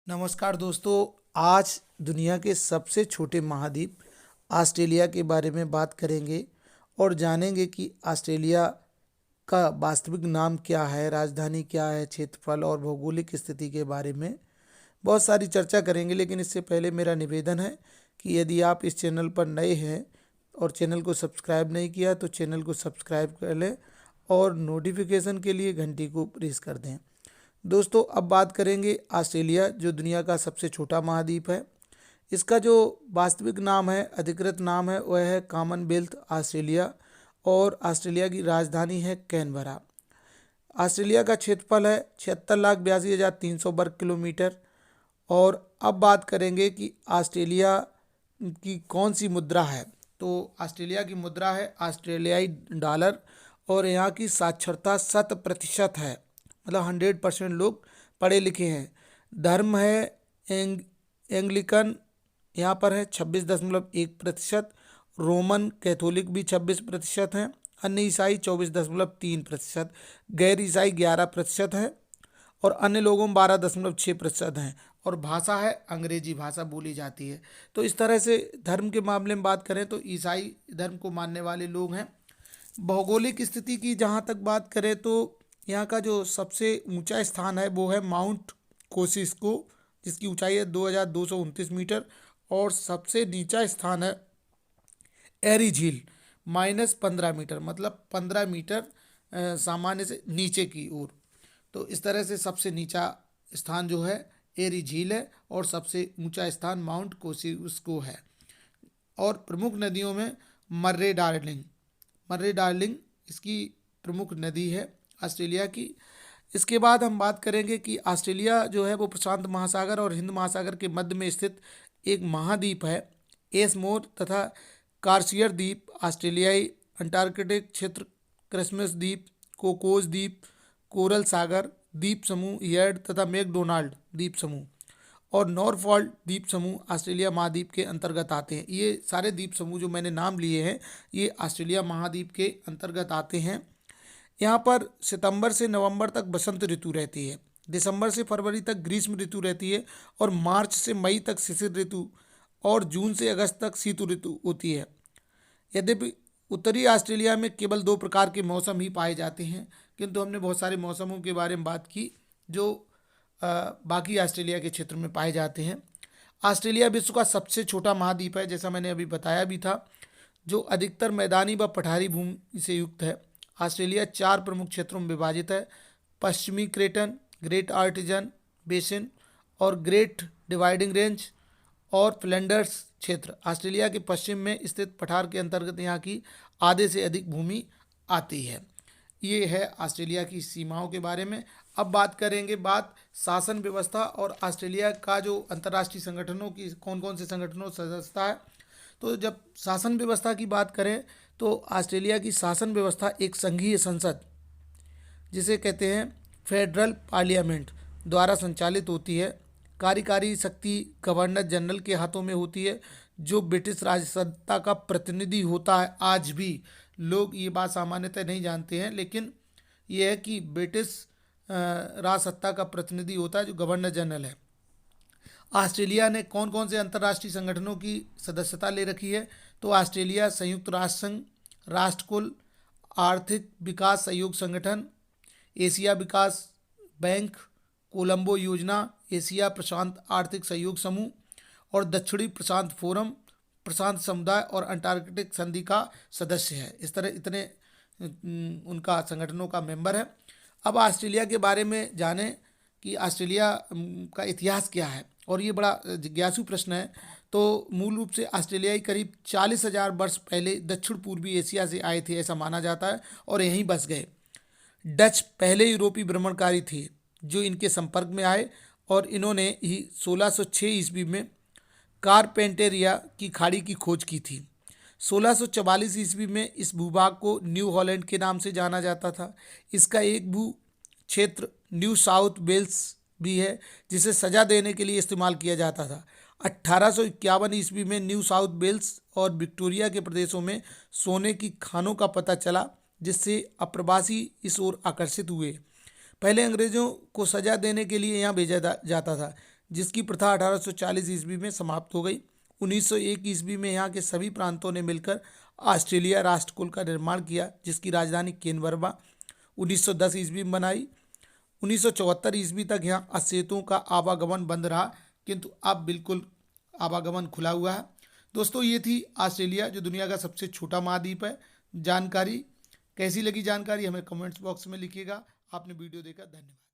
नमस्कार दोस्तों। आज दुनिया के सबसे छोटे महाद्वीप ऑस्ट्रेलिया के बारे में बात करेंगे और जानेंगे कि ऑस्ट्रेलिया का वास्तविक नाम क्या है, राजधानी क्या है, क्षेत्रफल और भौगोलिक स्थिति के बारे में बहुत सारी चर्चा करेंगे। लेकिन इससे पहले मेरा निवेदन है कि यदि आप इस चैनल पर नए हैं और चैनल को सब्सक्राइब नहीं किया तो चैनल को सब्सक्राइब कर लें और नोटिफिकेशन के लिए घंटी को प्रेस कर दें। दोस्तों, अब बात करेंगे ऑस्ट्रेलिया, जो दुनिया का सबसे छोटा महाद्वीप है। इसका जो वास्तविक नाम है, अधिकृत नाम है, वह है कॉमनवेल्थ ऑस्ट्रेलिया और ऑस्ट्रेलिया की राजधानी है कैनबरा। ऑस्ट्रेलिया का क्षेत्रफल है 76,82,300 वर्ग किलोमीटर। और अब बात करेंगे कि ऑस्ट्रेलिया की कौन सी मुद्रा है। तो ऑस्ट्रेलिया की मुद्रा है ऑस्ट्रेलियाई डॉलर और यहाँ की साक्षरता 100% है, मतलब 100% लोग पढ़े लिखे हैं। धर्म है एंग्लिकन, यहाँ पर है 26.1%। रोमन कैथोलिक भी 26% हैं। अन्य ईसाई 24.3%। गैर ईसाई 11% है और अन्य लोगों में 12.6% हैं। और भाषा है अंग्रेजी भाषा बोली जाती है। तो इस तरह से धर्म के मामले में बात करें तो ईसाई धर्म को मानने वाले लोग हैं। भौगोलिक स्थिति की जहाँ तक बात करें तो यहाँ का जो सबसे ऊंचा स्थान है वो है माउंट कोसिस्को, जिसकी ऊंचाई है 2,229 मीटर। और सबसे नीचा स्थान है एरी झील, -15 मीटर, मतलब 15 मीटर सामान्य से नीचे की ओर। तो इस तरह से सबसे नीचा स्थान जो है एरी झील है और सबसे ऊंचा स्थान माउंट कोसिस्को है। और प्रमुख नदियों में मर्रे डार्लिंग इसकी प्रमुख नदी है ऑस्ट्रेलिया की। इसके बाद हम बात करेंगे कि ऑस्ट्रेलिया जो है वो प्रशांत महासागर और हिंद महासागर के मध्य में स्थित एक महाद्वीप है। एसमोर तथा कार्सियर द्वीप, ऑस्ट्रेलियाई अंटार्कटिक क्षेत्र, क्रिसमस द्वीप, कोकोस द्वीप, कोरल सागर द्वीप समूह, यर्ड तथा मैकडोनाल्ड द्वीप समूह और नॉरफॉल्ट द्वीप समूह ऑस्ट्रेलिया महाद्वीप के अंतर्गत आते हैं। ये सारे द्वीप समूह जो मैंने नाम लिए हैं ये ऑस्ट्रेलिया महाद्वीप के अंतर्गत आते हैं। यहाँ पर सितंबर से नवंबर तक बसंत ऋतु रहती है, दिसंबर से फरवरी तक ग्रीष्म ऋतु रहती है और मार्च से मई तक शिशिर ऋतु और जून से अगस्त तक शीत ऋतु होती है। यद्यपि उत्तरी ऑस्ट्रेलिया में केवल 2 प्रकार के मौसम ही पाए जाते हैं, किंतु हमने बहुत सारे मौसमों के बारे में बात की जो बाकी ऑस्ट्रेलिया के क्षेत्र में पाए जाते हैं। ऑस्ट्रेलिया विश्व का सबसे छोटा महाद्वीप है, जैसा मैंने अभी बताया भी था, जो अधिकतर मैदानी व पठारी भूमि से युक्त है। ऑस्ट्रेलिया 4 प्रमुख क्षेत्रों में विभाजित है: पश्चिमी क्रेटन, ग्रेट आर्टिजन बेसिन और ग्रेट डिवाइडिंग रेंज और फ्लैंडर्स क्षेत्र। ऑस्ट्रेलिया के पश्चिम में स्थित पठार के अंतर्गत यहाँ की आधे से अधिक भूमि आती है। ये है ऑस्ट्रेलिया की सीमाओं के बारे में। अब बात करेंगे शासन व्यवस्था और ऑस्ट्रेलिया का जो अंतर्राष्ट्रीय संगठनों की कौन कौन से संगठनों सदस्यता है। तो जब शासन व्यवस्था की बात करें तो ऑस्ट्रेलिया की शासन व्यवस्था एक संघीय संसद, जिसे कहते हैं फेडरल पार्लियामेंट, द्वारा संचालित होती है। कार्यकारी शक्ति गवर्नर जनरल के हाथों में होती है, जो ब्रिटिश राजसत्ता का प्रतिनिधि होता है। आज भी लोग ये बात सामान्यतः नहीं जानते हैं, लेकिन ये है कि ब्रिटिश राजसत्ता का प्रतिनिधि होता है जो गवर्नर जनरल है। ऑस्ट्रेलिया ने कौन कौन से अंतर्राष्ट्रीय संगठनों की सदस्यता ले रखी है। तो ऑस्ट्रेलिया संयुक्त राष्ट्र संघ, राष्ट्रकुल, आर्थिक विकास सहयोग संगठन, एशिया विकास बैंक, कोलंबो योजना, एशिया प्रशांत आर्थिक सहयोग समूह और दक्षिणी प्रशांत फोरम, प्रशांत समुदाय और अंटार्कटिक संधि का सदस्य है। इस तरह इतने उनका संगठनों का मेंबर है। अब ऑस्ट्रेलिया के बारे में जानें कि ऑस्ट्रेलिया का इतिहास क्या है, और ये बड़ा जिज्ञासु प्रश्न है। तो मूल रूप से ऑस्ट्रेलियाई करीब 40,000 वर्ष पहले दक्षिण पूर्वी एशिया से आए थे, ऐसा माना जाता है, और यहीं बस गए। डच पहले यूरोपीय भ्रमणकारी थे जो इनके संपर्क में आए और इन्होंने ही 1606 ईस्वी में कारपेंटेरिया की खाड़ी की खोज की थी। 1644 ईस्वी में इस भूभाग को न्यू हॉलैंड के नाम से जाना जाता था। इसका एक भू क्षेत्र न्यू साउथ वेल्स भी है, जिसे सजा देने के लिए इस्तेमाल किया जाता था। 1851 ईस्वी में न्यू साउथ वेल्स और विक्टोरिया के प्रदेशों में सोने की खानों का पता चला, जिससे अप्रवासी इस ओर आकर्षित हुए। पहले अंग्रेजों को सजा देने के लिए यहाँ भेजा जाता था, जिसकी प्रथा 1840 ईस्वी में समाप्त हो गई। 1901 ईस्वी में यहाँ के सभी प्रांतों ने मिलकर ऑस्ट्रेलिया राष्ट्रकुल का निर्माण किया, जिसकी राजधानी कैनबरा 1910 ईस्वी में बनाई। 1974 ईस्वी तक यहाँ असेतों का आवागमन बंद रहा, किंतु अब बिल्कुल आवागमन खुला हुआ है। दोस्तों, ये थी ऑस्ट्रेलिया, जो दुनिया का सबसे छोटा महाद्वीप है। जानकारी कैसी लगी? जानकारी हमें कमेंट्स बॉक्स में लिखिएगा। आपने वीडियो देखा, धन्यवाद।